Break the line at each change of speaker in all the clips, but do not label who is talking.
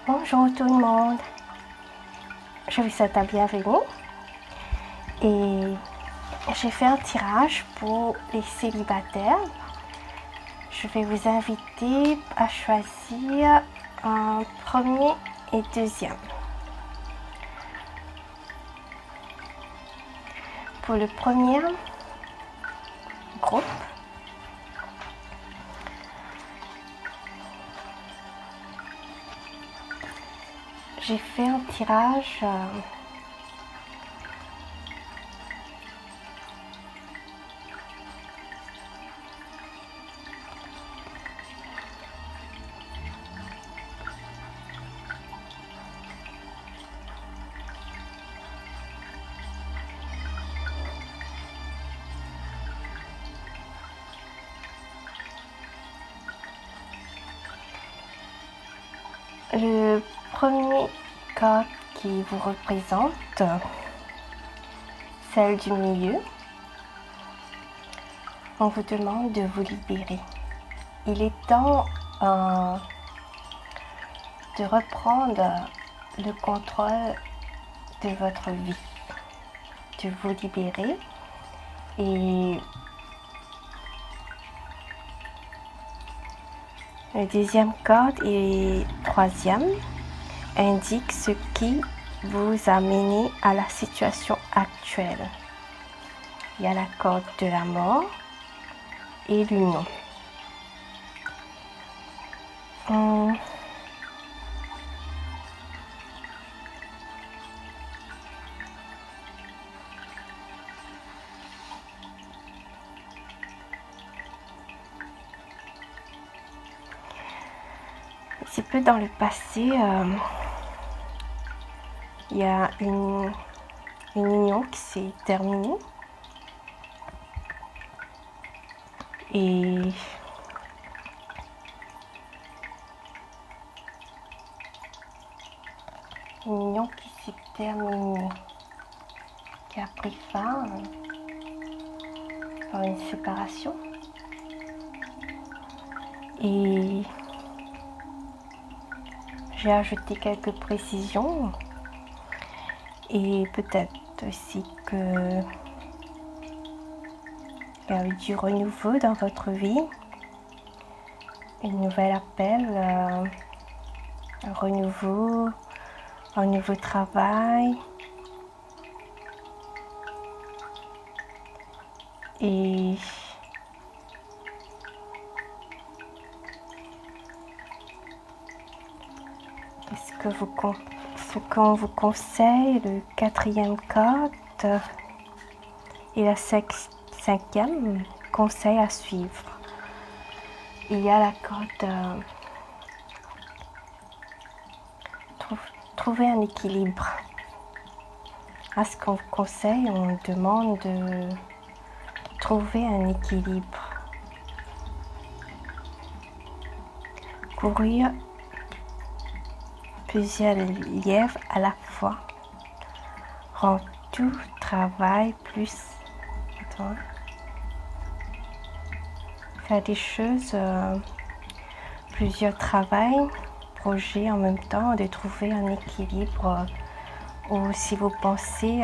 Bonjour tout le monde, je vous souhaite la bienvenue et j'ai fait un tirage pour les célibataires. Je vais vous inviter à choisir un premier et deuxième. Pour le premier groupe, j'ai fait un tirage le premier carte qui vous représente, celle du milieu. On vous demande de vous libérer. Il est temps de reprendre le contrôle de votre vie, de vous libérer. Et le deuxième carte et troisième indique ce qui vous a mené à la situation actuelle. Il y a la carte de la mort et l'union. Un petit peu dans le passé, il y a une union qui s'est terminée et une union qui s'est terminée, qui a pris fin par une séparation. Et j'ai ajouté quelques précisions et peut-être aussi que il y a eu du renouveau dans votre vie, un nouvel appel, un renouveau, un nouveau travail. Et ce qu'on vous conseille, le quatrième carte et la cinquième conseil à suivre. Il y a la carte trouver un équilibre. À ce qu'on vous conseille, on demande de trouver un équilibre. Courir plusieurs lièvres à la fois rend tout travail plus. Faire des choses, plusieurs travails, projets en même temps, de trouver un équilibre. Ou si vous pensez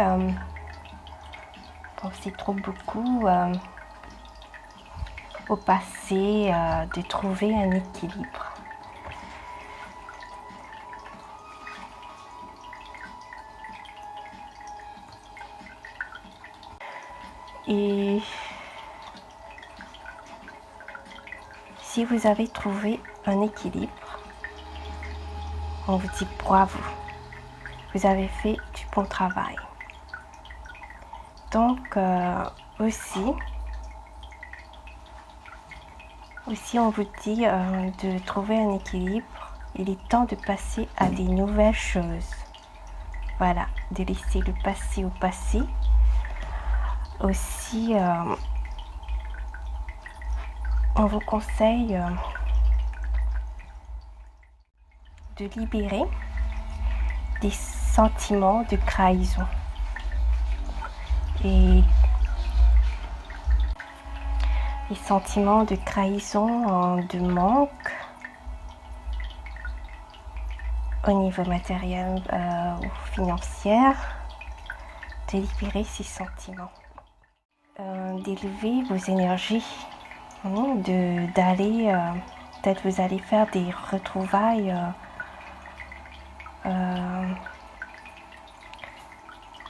trop beaucoup au passé, de trouver un équilibre. Et si vous avez trouvé un équilibre, on vous dit bravo, vous avez fait du bon travail. Donc aussi on vous dit de trouver un équilibre. Il est temps de passer à des nouvelles choses. Voilà, de laisser le passé au passé. Aussi, on vous conseille de libérer des sentiments de trahison et les sentiments de trahison, de manque, au niveau matériel ou financier, de libérer ces sentiments, d'élever vos énergies, d'aller, peut-être vous allez faire des retrouvailles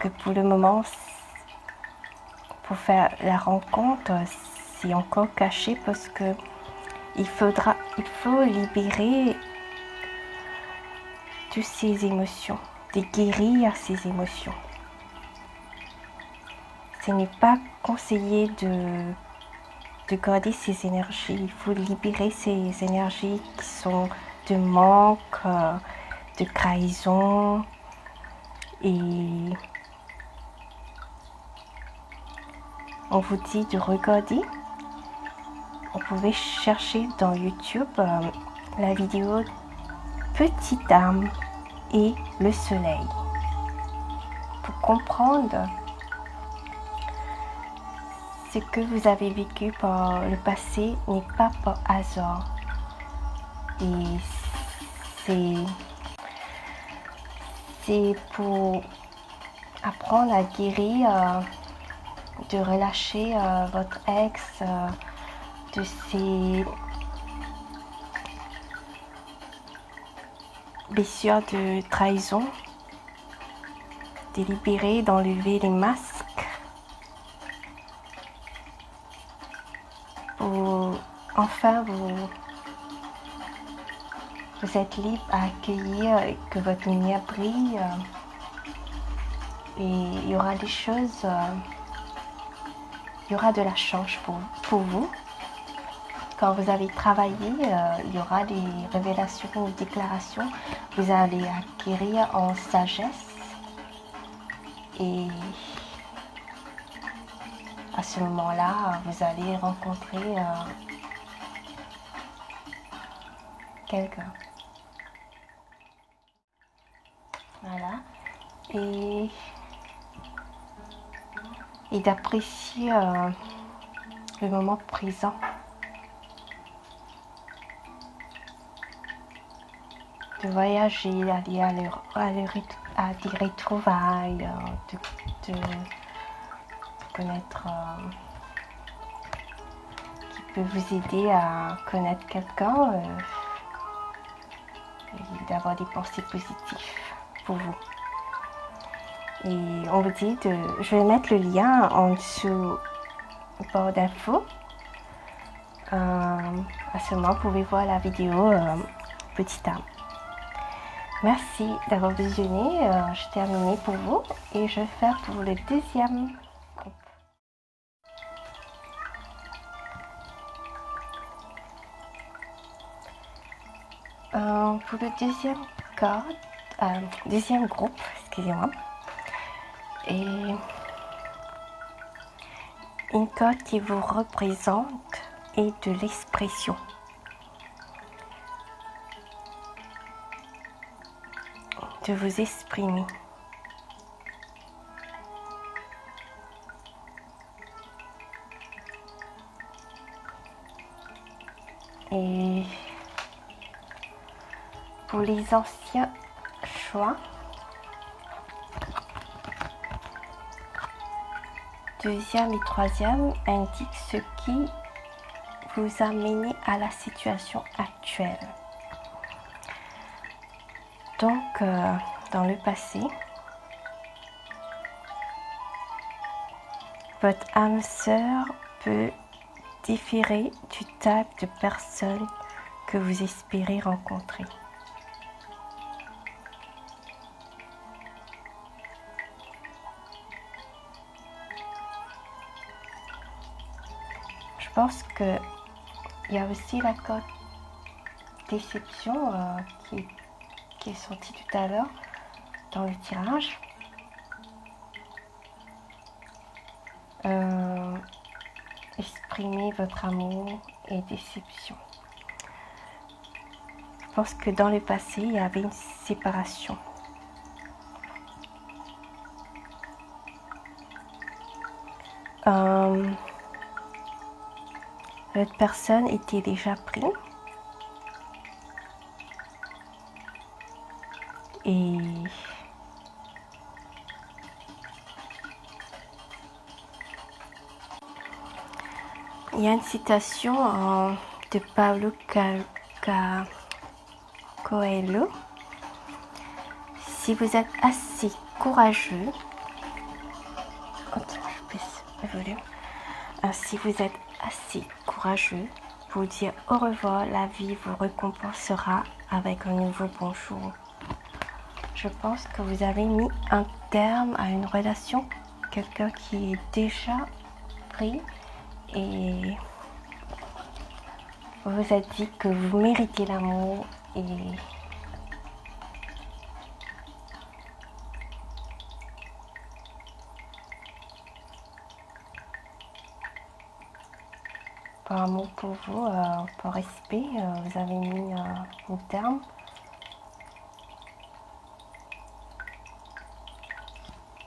que pour le moment, pour faire la rencontre, c'est encore caché parce que il faut libérer toutes ces émotions, de guérir ces émotions. Ce n'est pas conseillé de garder ces énergies. Il faut libérer ces énergies qui sont de manque, de trahison. Et on vous dit de regarder. Vous pouvez chercher dans YouTube la vidéo Petite âme et le soleil pour comprendre ce que vous avez vécu par le passé n'est pas par hasard. Et c'est pour apprendre à guérir, de relâcher votre ex, de ces blessures de trahison, de libérer, d'enlever les masques pour enfin vous êtes libre à accueillir et que votre lumière brille, et il y aura des choses, il y aura de la chance pour vous. Quand vous avez travaillé, il y aura des révélations ou déclarations. Vous allez acquérir en sagesse. Et à ce moment-là, vous allez rencontrer quelqu'un. Voilà. Et d'apprécier le moment présent. De voyager, d'aller à des retrouvailles, de connaître, qui peut vous aider à connaître quelqu'un et d'avoir des pensées positives pour vous. Et on vous dit je vais mettre le lien en dessous au barre d'infos. À ce moment, vous pouvez voir la vidéo Petite âme. Merci d'avoir visionné, j'ai terminé pour vous et je vais faire pour le deuxième groupe. Pour le deuxième groupe, excusez-moi, et une carte qui vous représente est de l'expression. De vous exprimer. Et pour les anciens choix, deuxième et troisième indiquent ce qui vous a mené à la situation actuelle. Donc, dans le passé, votre âme sœur peut différer du type de personne que vous espérez rencontrer. Je pense qu'il y a aussi la carte déception qui est sortie tout à l'heure dans le tirage. Exprimer votre amour et déception. Je pense que dans le passé, il y avait une séparation. L'autre personne était déjà prise. Et il y a une citation de Paulo Coelho. Si vous êtes assez courageux, si vous êtes assez courageux pour dire au revoir, la vie vous récompensera avec un nouveau bonjour. Je pense que vous avez mis un terme à une relation, quelqu'un qui est déjà pris, et vous vous êtes dit que vous méritez l'amour et par amour pour vous, par respect, vous avez mis un terme.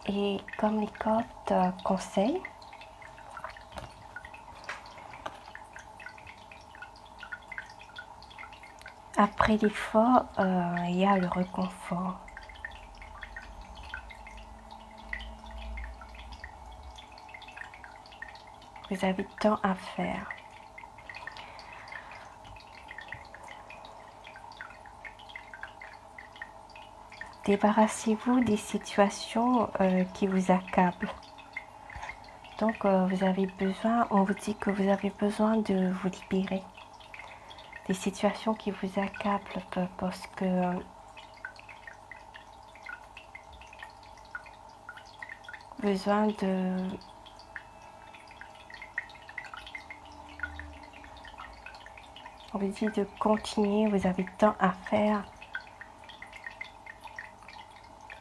Et comme les cartes conseillent, après l'effort, il y a le réconfort. Vous avez tant à faire. Débarrassez-vous des situations qui vous accablent. Donc vous avez besoin, on vous dit que vous avez besoin de vous libérer des situations qui vous accablent parce que besoin de on vous dit de continuer, vous avez tant à faire.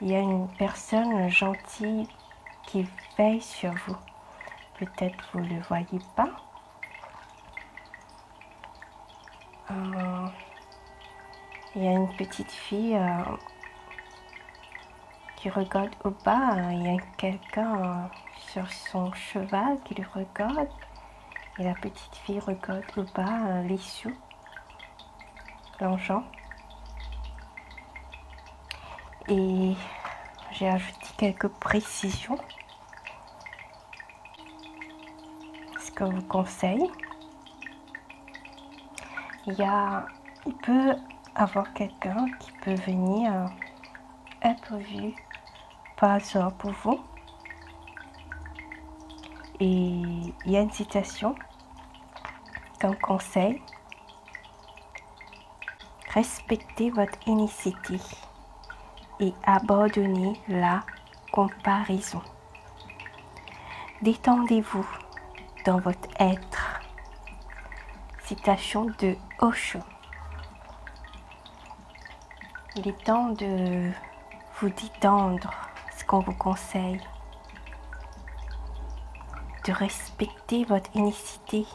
Il y a une personne gentille qui veille sur vous. Peut-être vous ne le voyez pas. Il y a une petite fille qui regarde au bas. Il y a quelqu'un sur son cheval qui le regarde. Et la petite fille regarde au bas l'issue, l'enjeu. Et j'ai ajouté quelques précisions. Ce que je vous conseille. Il peut avoir quelqu'un qui peut venir imprévu par hasard pour vous. Et il y a une citation comme conseil. Respectez votre unicité et abandonnez la comparaison. Détendez-vous dans votre être. Citation de Osho. Il est temps de vous détendre, ce qu'on vous conseille. De respecter votre unicité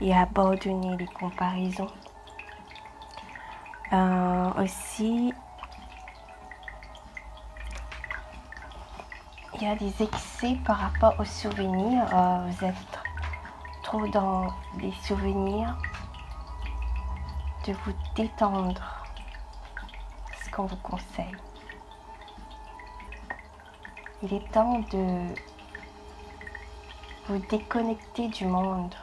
et abandonner les comparaisons. Aussi, il y a des excès par rapport aux souvenirs. Vous êtes trop dans les souvenirs. De vous détendre, ce qu'on vous conseille. Il est temps de vous déconnecter du monde.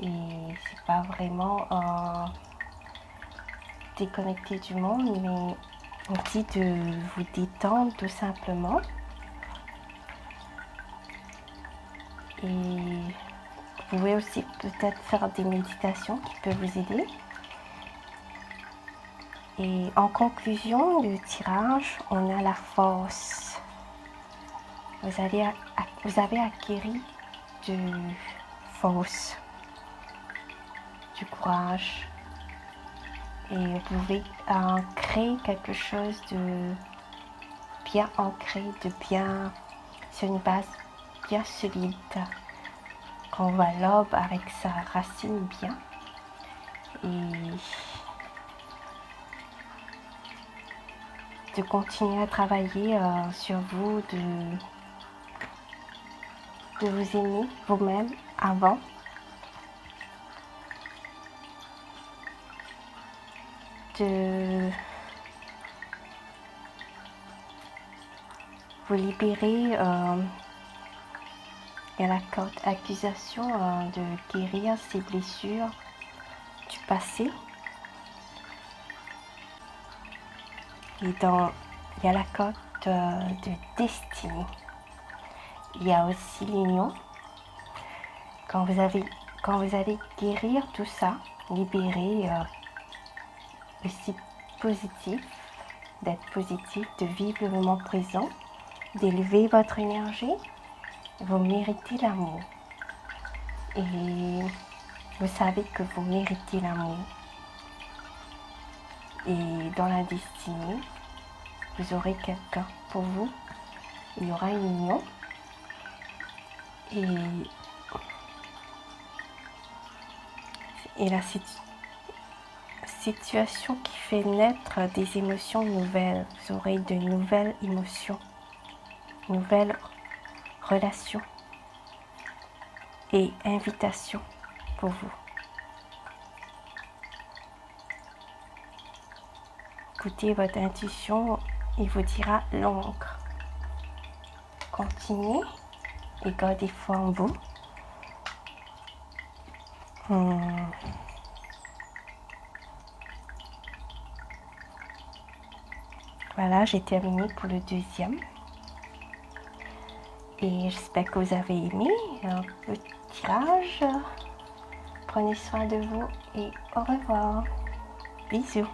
Et c'est pas vraiment déconnecter du monde, mais on dit de vous détendre tout simplement. Et vous pouvez aussi peut-être faire des méditations qui peuvent vous aider. Et en conclusion du tirage, on a la force. Vous avez acquis de force, du courage. Et vous pouvez créer quelque chose de bien ancré, sur une base bien solide. Qu'on voit l'arbre avec sa racine bien. Et de continuer à travailler sur vous, de vous aimer vous-même avant. de vous libérer. Il y a la carte accusation de guérir ces blessures du passé. Et il y a la carte de destinée. Il y a aussi l'union. Quand vous allez guérir tout ça, libérer aussi positif, d'être positif, de vivre le moment présent, d'élever votre énergie, vous méritez l'amour. Et vous savez que vous méritez l'amour. Et dans la destinée, vous aurez quelqu'un pour vous. Il y aura une union. Et la situation qui fait naître des émotions nouvelles. Vous aurez de nouvelles émotions, nouvelles relations et invitations pour vous. Écoutez votre intuition, il vous dira l'encre. Continuez et gardez foi en vous. Voilà, j'ai terminé pour le deuxième. Et j'espère que vous avez aimé le tirage. Prenez soin de vous et au revoir. Bisous.